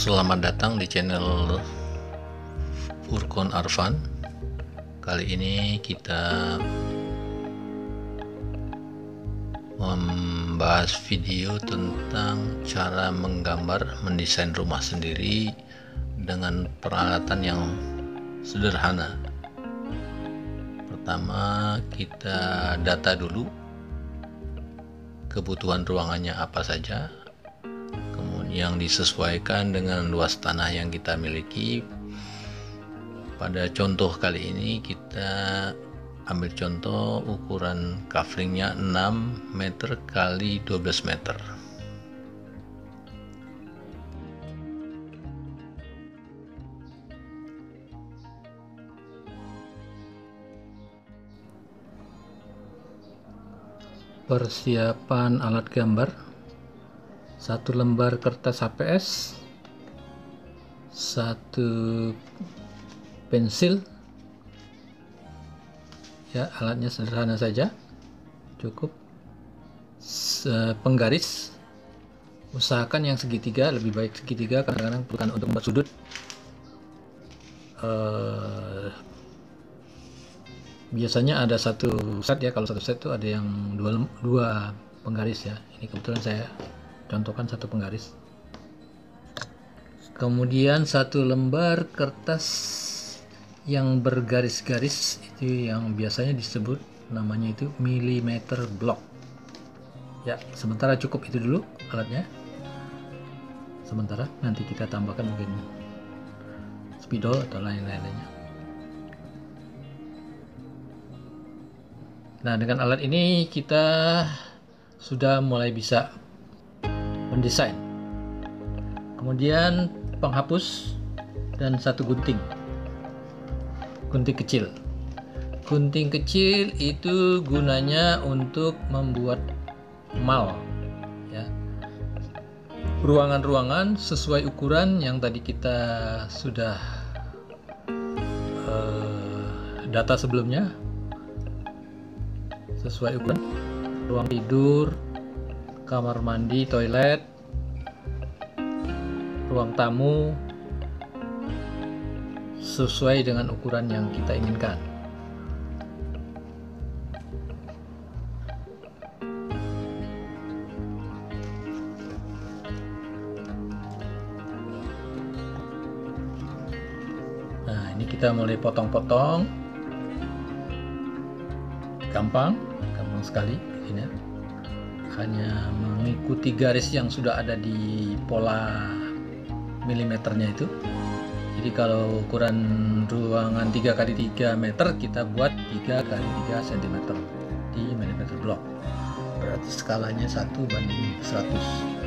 Selamat datang di channel Furqon Arfan. Kali ini kita membahas video tentang cara menggambar mendesain rumah sendiri dengan peralatan yang sederhana. Pertama, kita data dulu kebutuhan ruangannya apa saja, yang disesuaikan dengan luas tanah yang kita miliki. Pada contoh kali ini kita ambil contoh ukuran coveringnya 6 meter kali 12 meter. Persiapan alat gambar: 1 lembar kertas HPS, 1 pensil, ya alatnya sederhana saja, cukup. Penggaris, usahakan yang segitiga, lebih baik segitiga, kadang-kadang bukan untuk membuat sudut. Biasanya ada satu set ya, kalau satu set itu ada yang dua penggaris ya. Ini kebetulan saya contohkan 1 penggaris. Kemudian 1 lembar kertas yang bergaris-garis, itu yang biasanya disebut namanya itu milimeter block ya. Sementara cukup itu dulu alatnya, sementara nanti kita tambahkan mungkin spidol atau lain-lainnya. Nah, dengan alat ini kita sudah mulai bisa mendesain. Kemudian penghapus dan 1 gunting kecil. Gunting kecil itu gunanya untuk membuat mal ya, ruangan-ruangan sesuai ukuran yang tadi kita sudah data sebelumnya, sesuai ukuran ruang tidur, kamar mandi, toilet, ruang tamu, sesuai dengan ukuran yang kita inginkan. Nah, ini kita mulai potong-potong, gampang sekali ini, hanya mengikuti garis yang sudah ada di pola milimeternya itu. Jadi kalau ukuran ruangan 3 x 3 meter, kita buat 3 x 3 cm di milimeter block, berarti skalanya 1:100.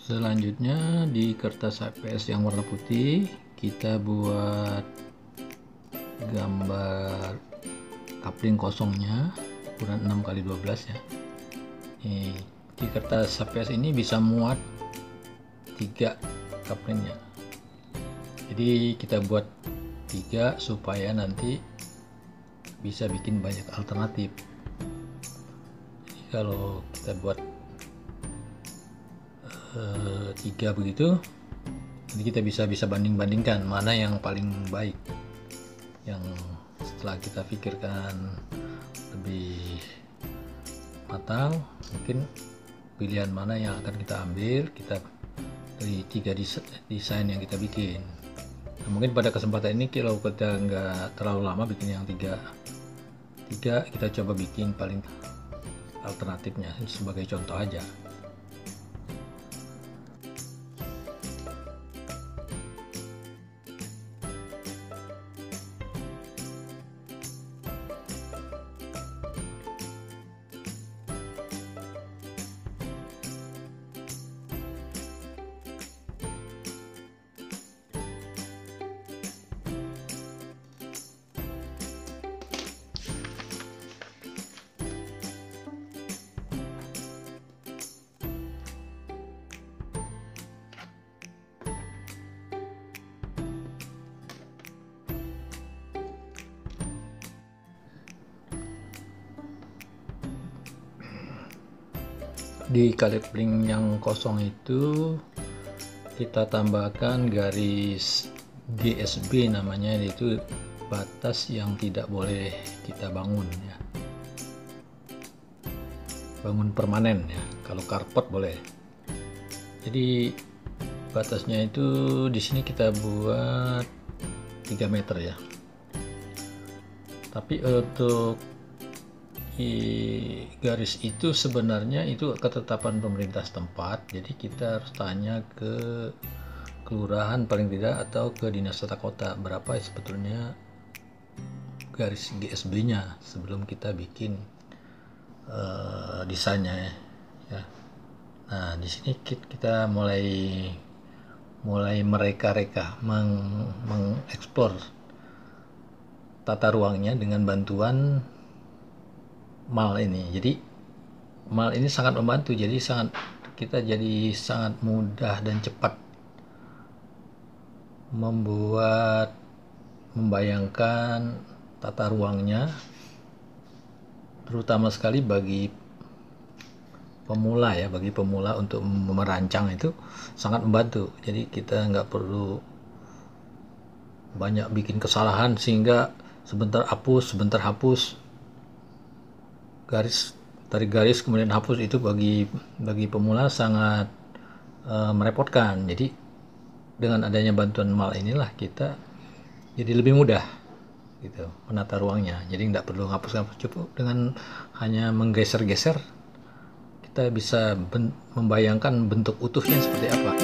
Selanjutnya di kertas HPS yang warna putih kita buat gambar coupling kosongnya ukuran 6 x 12 ya. Di kertas HPS ini bisa muat 3 couplingnya, jadi kita buat 3 supaya nanti bisa bikin banyak alternatif. Jadi kalau kita buat 3 begitu, jadi kita bisa banding-bandingkan mana yang paling baik, yang setelah kita pikirkan lebih matang, mungkin pilihan mana yang akan kita ambil, kita dari 3 desain yang kita bikin. Nah, mungkin pada kesempatan ini kalau kita nggak terlalu lama bikin yang 3 3 kita coba bikin paling alternatifnya, ini sebagai contoh aja. Di kalipling yang kosong itu kita tambahkan garis GSB namanya, yaitu batas yang tidak boleh kita bangun ya, bangun permanen ya. Kalau carport boleh. Jadi batasnya itu di sini kita buat 3 meter ya. Tapi untuk garis itu sebenarnya itu ketetapan pemerintah setempat, jadi kita harus tanya ke kelurahan paling tidak atau ke dinas tata kota berapa sebetulnya garis GSB-nya sebelum kita bikin desainnya ya. Nah di sini kita mulai mereka-reka mengeksplor tata ruangnya dengan bantuan mal ini. Jadi mal ini sangat membantu, jadi kita jadi sangat mudah dan cepat membayangkan tata ruangnya, terutama sekali bagi pemula ya, bagi pemula untuk merancang itu sangat membantu. Jadi kita nggak perlu banyak bikin kesalahan sehingga sebentar hapus tarik garis kemudian hapus, itu bagi pemula sangat merepotkan. Jadi dengan adanya bantuan mal inilah kita jadi lebih mudah gitu menata ruangnya. Jadi nggak perlu hapus, cukup dengan hanya menggeser-geser kita bisa membayangkan bentuk utuhnya seperti apa.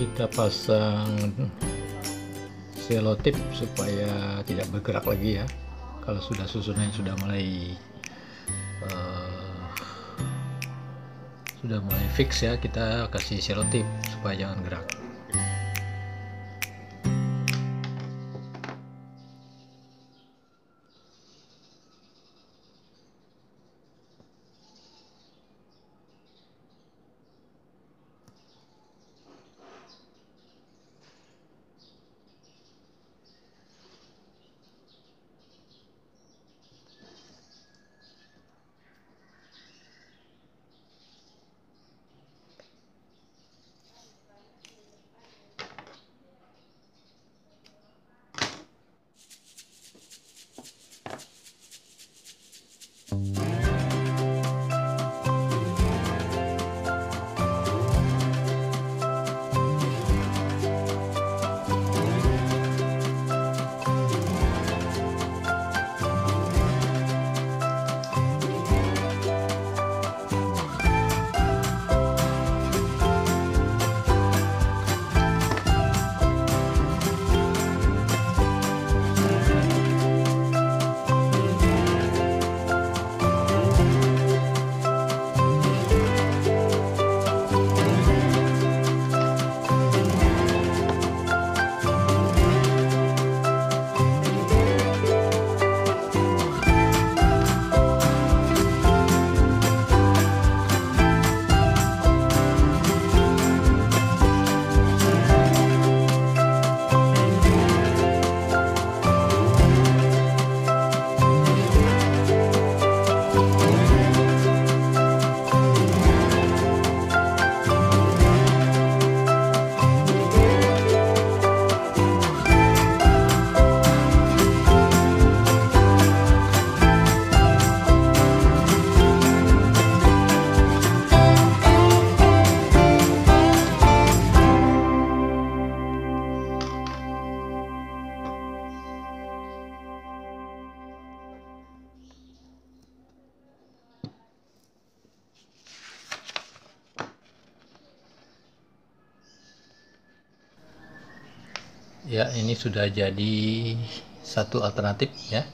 Kita pasang selotip supaya tidak bergerak lagi ya. Kalau sudah susunannya sudah mulai fix ya, kita kasih selotip supaya jangan gerak. Ya, ini sudah jadi satu alternatif ya.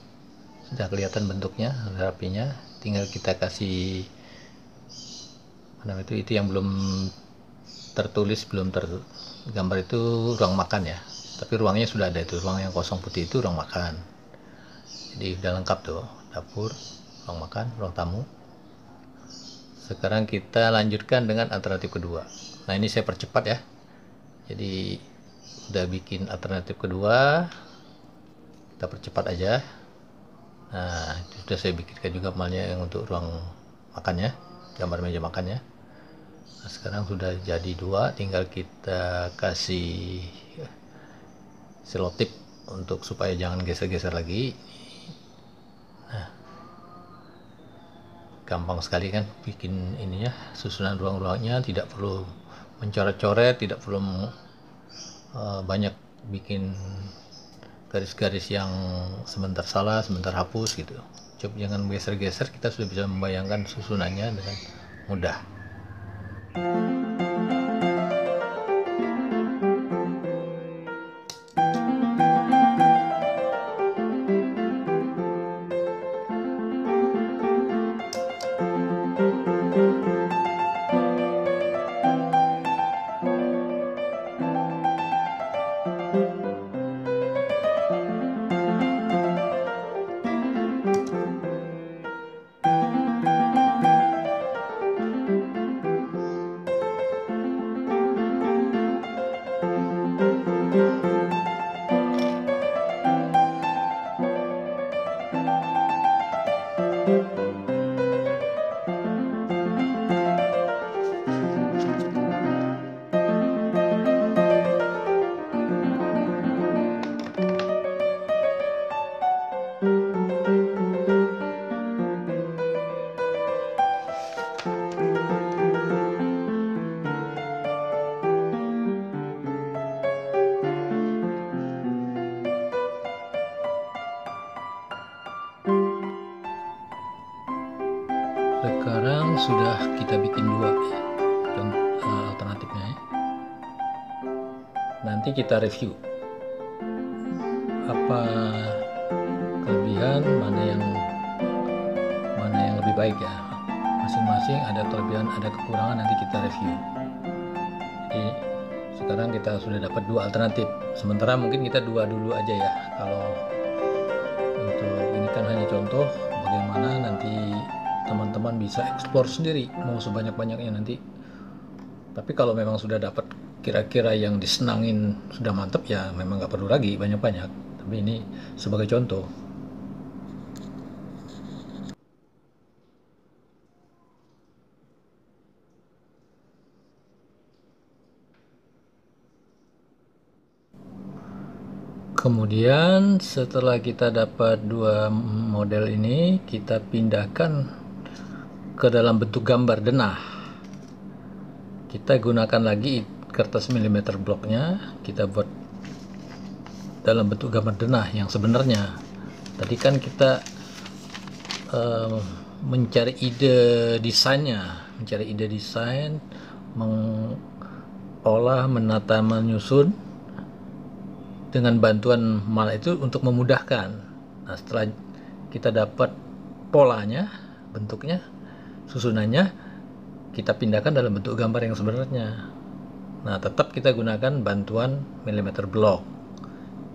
Sudah kelihatan bentuknya, rapinya. Tinggal kita kasih itu yang belum tertulis, belum tergambar itu ruang makan ya. Tapi ruangnya sudah ada, itu ruang yang kosong putih itu ruang makan. Jadi udah lengkap tuh, dapur, ruang makan, ruang tamu. Sekarang kita lanjutkan dengan alternatif kedua. Nah, ini saya percepat ya. Jadi udah bikin alternatif kedua, kita percepat aja. Nah, itu sudah saya bikinkan juga malnya yang untuk ruang makannya, gambar meja makannya. Nah, sekarang sudah jadi dua, tinggal kita kasih selotip untuk supaya jangan geser-geser lagi. Nah, gampang sekali kan bikin ininya, susunan ruang-ruangnya, tidak perlu mencoret-coret, tidak perlu banyak bikin garis-garis yang sebentar salah, sebentar hapus gitu. Coba jangan geser-geser, kita sudah bisa membayangkan susunannya dengan mudah. Sekarang sudah kita bikin dua alternatifnya ya. Nanti kita review apa kelebihan, mana yang lebih baik ya. Masing-masing ada kelebihan, ada kekurangan, nanti kita review. Jadi sekarang kita sudah dapat dua alternatif. Sementara mungkin kita dua dulu aja ya. Kalau untuk ini kan hanya contoh bagaimana nanti teman-teman bisa eksplor sendiri mau sebanyak-banyaknya nanti. Tapi kalau memang sudah dapat kira-kira yang disenangin, sudah mantap ya, memang nggak perlu lagi banyak-banyak. Tapi ini sebagai contoh. Kemudian setelah kita dapat dua model ini, kita pindahkan ke dalam bentuk gambar denah. Kita gunakan lagi kertas milimeter bloknya, kita buat dalam bentuk gambar denah yang sebenarnya. Tadi kan kita mencari ide desainnya, mengolah, menata, menyusun dengan bantuan mal itu untuk memudahkan. Nah, setelah kita dapat polanya, bentuknya, susunannya, kita pindahkan dalam bentuk gambar yang sebenarnya. Nah, tetap kita gunakan bantuan milimeter block.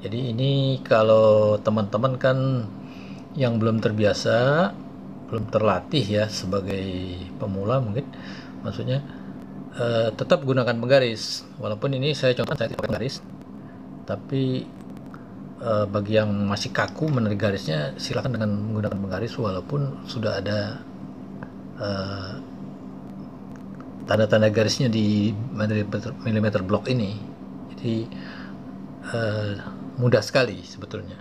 Jadi ini kalau teman-teman kan yang belum terbiasa, belum terlatih ya sebagai pemula mungkin, maksudnya tetap gunakan penggaris. Walaupun ini saya contoh saya tidak pakai penggaris, tapi bagi yang masih kaku menarik garisnya, silakan dengan menggunakan penggaris walaupun sudah ada tanda-tanda garisnya di milimeter block ini. Jadi mudah sekali sebetulnya.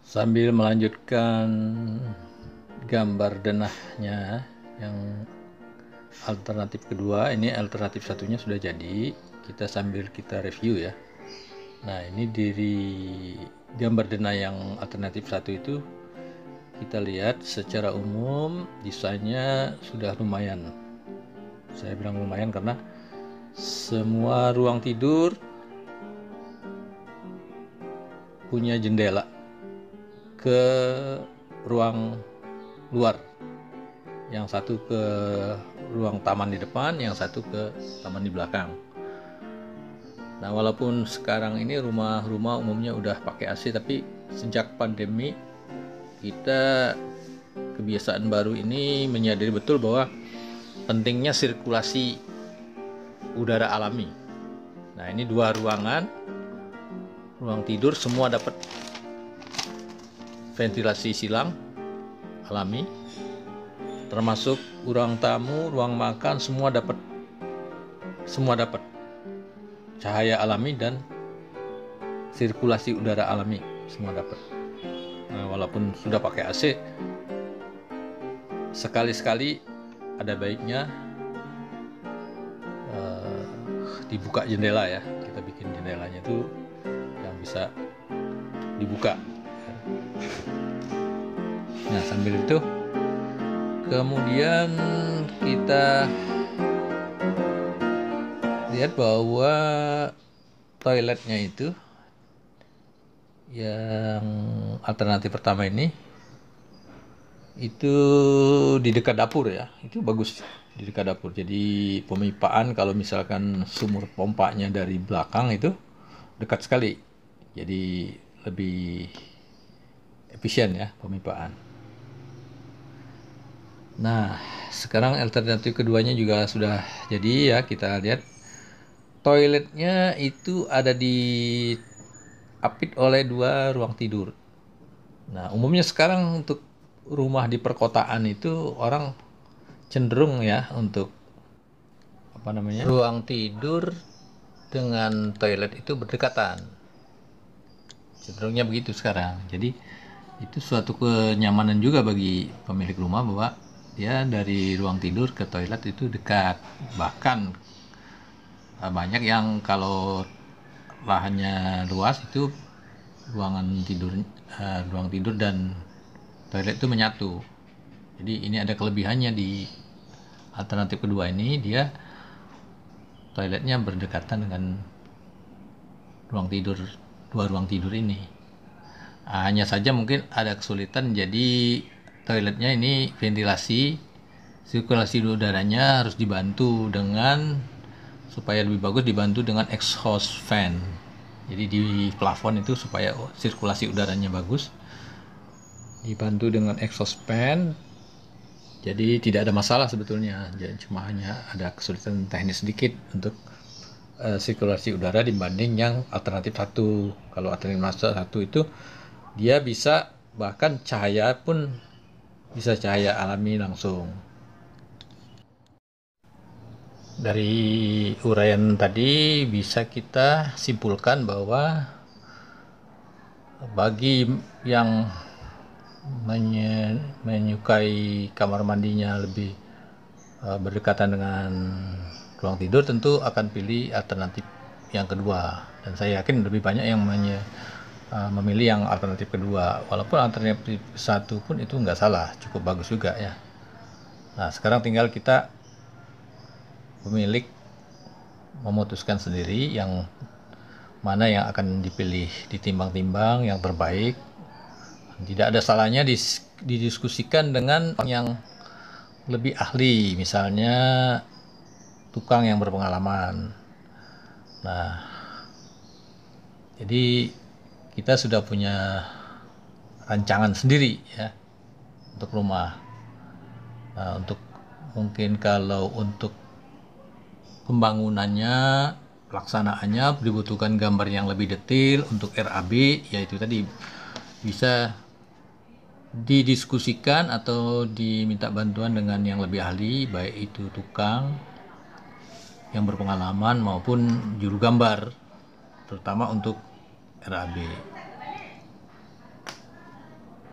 Sambil melanjutkan gambar denahnya yang alternatif kedua, ini alternatif satunya sudah jadi, kita review ya. Nah, ini dari gambar denah yang alternatif satu itu kita lihat secara umum desainnya sudah lumayan. Saya bilang lumayan karena semua ruang tidur punya jendela ke ruang luar, yang satu ke ruang taman di depan, yang satu ke taman di belakang. Nah, walaupun sekarang ini rumah-rumah umumnya udah pakai AC, tapi sejak pandemi kita kebiasaan baru ini menyadari betul bahwa pentingnya sirkulasi udara alami. Nah, ini dua ruangan ruang tidur semua dapat ventilasi silang alami, termasuk ruang tamu, ruang makan, semua dapat cahaya alami dan sirkulasi udara alami, semua dapat. Nah, walaupun sudah pakai AC, sekali-sekali ada baiknya dibuka jendela ya. Kita bikin jendelanya itu yang bisa dibuka. Nah, sambil itu kemudian kita lihat bahwa toiletnya itu yang alternatif pertama ini itu di dekat dapur ya, itu bagus di dekat dapur. Jadi pemipaan kalau misalkan sumur pompanya dari belakang itu dekat sekali, jadi lebih efisien ya pemipaan. Nah, sekarang alternatif keduanya juga sudah jadi ya. Kita lihat toiletnya itu ada diapit oleh 2 ruang tidur. Nah, umumnya sekarang untuk rumah di perkotaan itu orang cenderung ya untuk ruang tidur dengan toilet itu berdekatan. Cenderungnya begitu sekarang. Jadi itu suatu kenyamanan juga bagi pemilik rumah bahwa dia dari ruang tidur ke toilet itu dekat. Bahkan banyak yang kalau lahannya luas itu ruang tidur dan toilet itu menyatu. Jadi ini ada kelebihannya di alternatif kedua ini, dia toiletnya berdekatan dengan ruang tidur, 2 ruang tidur ini. Hanya saja mungkin ada kesulitan, jadi toiletnya ini ventilasi, sirkulasi udaranya harus dibantu dengan, supaya lebih bagus, dibantu dengan exhaust fan. Jadi di plafon itu supaya sirkulasi udaranya bagus, dibantu dengan exhaust fan. Jadi tidak ada masalah sebetulnya, jadi cuma hanya ada kesulitan teknis sedikit untuk sirkulasi udara dibanding yang alternatif 1. Kalau alternatif 1 itu dia bisa bahkan cahaya pun bisa cahaya alami langsung. Dari uraian tadi bisa kita simpulkan bahwa bagi yang menyukai kamar mandinya lebih berdekatan dengan ruang tidur, tentu akan pilih alternatif yang kedua, dan saya yakin lebih banyak yang memilih yang alternatif kedua, walaupun alternatif 1 pun itu nggak salah, cukup bagus juga ya. Nah, sekarang tinggal kita pemilik memutuskan sendiri yang mana yang akan dipilih, ditimbang-timbang yang terbaik. Tidak ada salahnya didiskusikan dengan yang lebih ahli, misalnya tukang yang berpengalaman. Nah, jadi kita sudah punya rancangan sendiri ya untuk rumah. Nah, untuk mungkin kalau untuk pembangunannya, pelaksanaannya dibutuhkan gambar yang lebih detail untuk RAB, yaitu tadi bisa didiskusikan atau diminta bantuan dengan yang lebih ahli, baik itu tukang yang berpengalaman maupun juru gambar, terutama untuk RAB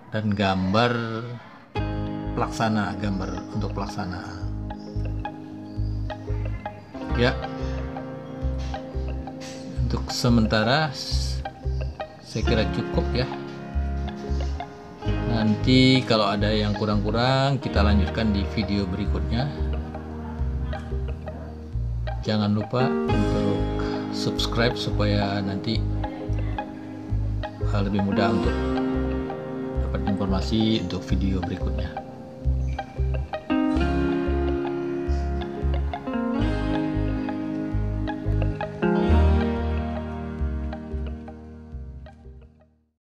dan gambar untuk pelaksanaan ya. Untuk sementara saya kira cukup ya. Nanti kalau ada yang kurang-kurang kita lanjutkan di video berikutnya. Jangan lupa untuk subscribe supaya nanti lebih mudah untuk dapat informasi untuk video berikutnya.